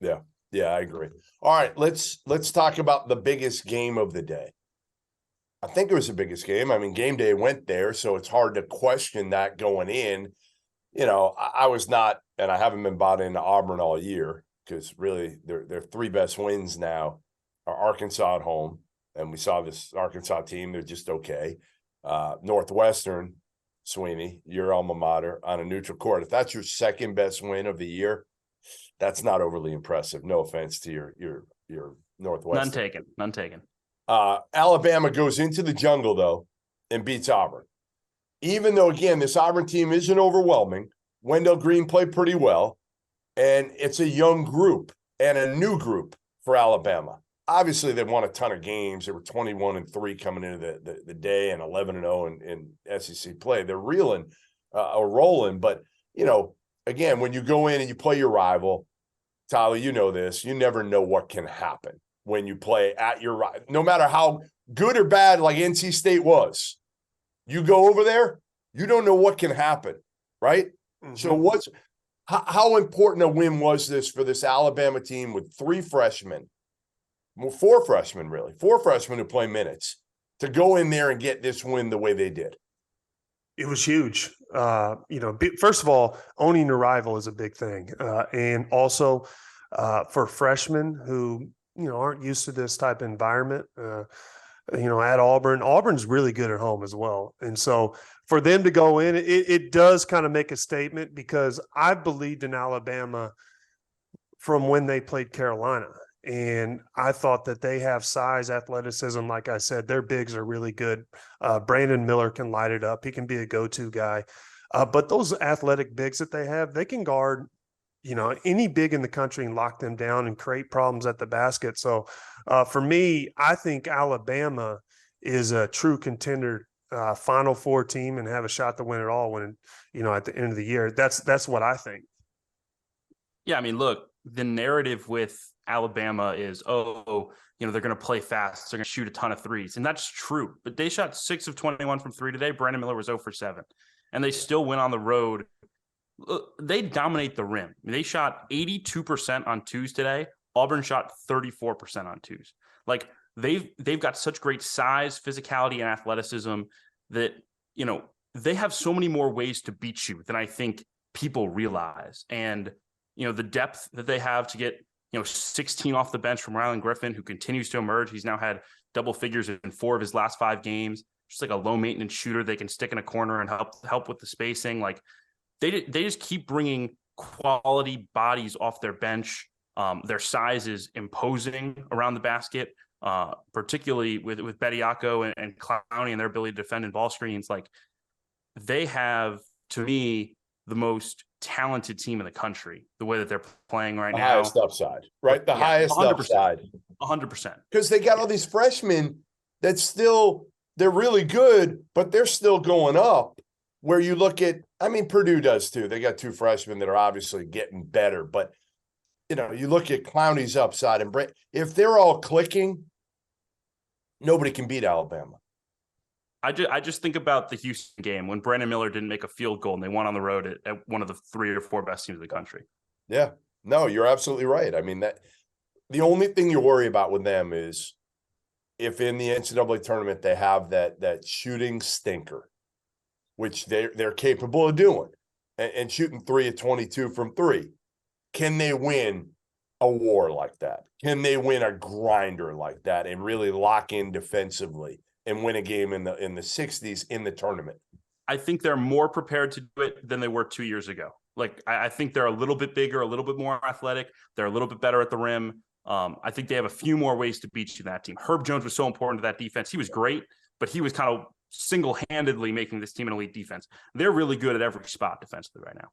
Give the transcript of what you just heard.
Yeah. Yeah, I agree. All right, let's talk about the biggest game of the day. I think it was the biggest game. I mean, game day went there, so it's hard to question that going in. I was not, and I haven't been bought into Auburn all year because really their three best wins now are Arkansas at home, and we saw this Arkansas team; they're just okay. Northwestern, Sweeney, your alma mater, on a neutral court. If that's your second best win of the year, that's not overly impressive. No offense to your None Northwestern. taken. None taken. Alabama goes into the jungle though and beats Auburn. Even though again this Auburn team isn't overwhelming, Wendell Green played pretty well, and it's a young group and a new group for Alabama. Obviously, they won a ton of games. They were 21-3 coming into the day and 11-0 in SEC play. They're reeling or rolling, but again, when you go in and you play your rival, Tyler, you know this, you never know what can happen when you play at your rival. No matter how good or bad, like NC State was, you go over there, you don't know what can happen, right? Mm-hmm. So how important a win was this for this Alabama team with four freshmen who play minutes, to go in there and get this win the way they did? It was huge. First of all, owning your rival is a big thing. And also for freshmen who, aren't used to this type of environment, at Auburn's really good at home as well. And so for them to go in, it does kind of make a statement, because I believed in Alabama from when they played Carolina. And I thought that they have size, athleticism. Like I said, their bigs are really good. Brandon Miller can light it up. He can be a go-to guy. But those athletic bigs that they have, they can guard, any big in the country and lock them down and create problems at the basket. So for me, I think Alabama is a true contender, Final Four team, and have a shot to win it all when, at the end of the year. That's what I think. Yeah, I mean, look, the narrative with Alabama is, they're going to play fast. They're going to shoot a ton of threes. And that's true. But they shot 6 of 21 from three today. Brandon Miller was 0 for 7. And they still went on the road. They dominate the rim. They shot 82% on twos today. Auburn shot 34% on twos. Like, they've got such great size, physicality, and athleticism that, they have so many more ways to beat you than I think people realize. And, the depth that they have to get, 16 off the bench from Rylan Griffin, who continues to emerge. He's now had double figures in 4 of his last 5 games. Just like a low maintenance shooter they can stick in a corner and help with the spacing. Like, they just keep bringing quality bodies off their bench. Their size is imposing around the basket, particularly with Bediako and Clowney and their ability to defend in ball screens. Like, they have, to me, the most talented team in the country, the way that they're playing right now. Highest upside, right? The highest 100%, upside. 100%. Because they got all these freshmen that they're really good, but they're still going up. Where you look at, Purdue does too. They got 2 freshmen that are obviously getting better, but you look at Clowney's upside, and if they're all clicking, nobody can beat Alabama. I just think about the Houston game when Brandon Miller didn't make a field goal and they won on the road at one of the 3 or 4 best teams in the country. Yeah, no, you're absolutely right. That the only thing you worry about with them is if in the NCAA tournament they have that shooting stinker, which they're capable of doing, and shooting 3 of 22 from 3. Can they win a war like that? Can they win a grinder like that and really lock in defensively and win a game in the 60s in the tournament? I think they're more prepared to do it than they were 2 years ago. Like, I think they're a little bit bigger, a little bit more athletic. They're a little bit better at the rim. I think they have a few more ways to beat you in that team. Herb Jones was so important to that defense. He was great, but he was kind of single-handedly making this team an elite defense. They're really good at every spot defensively right now.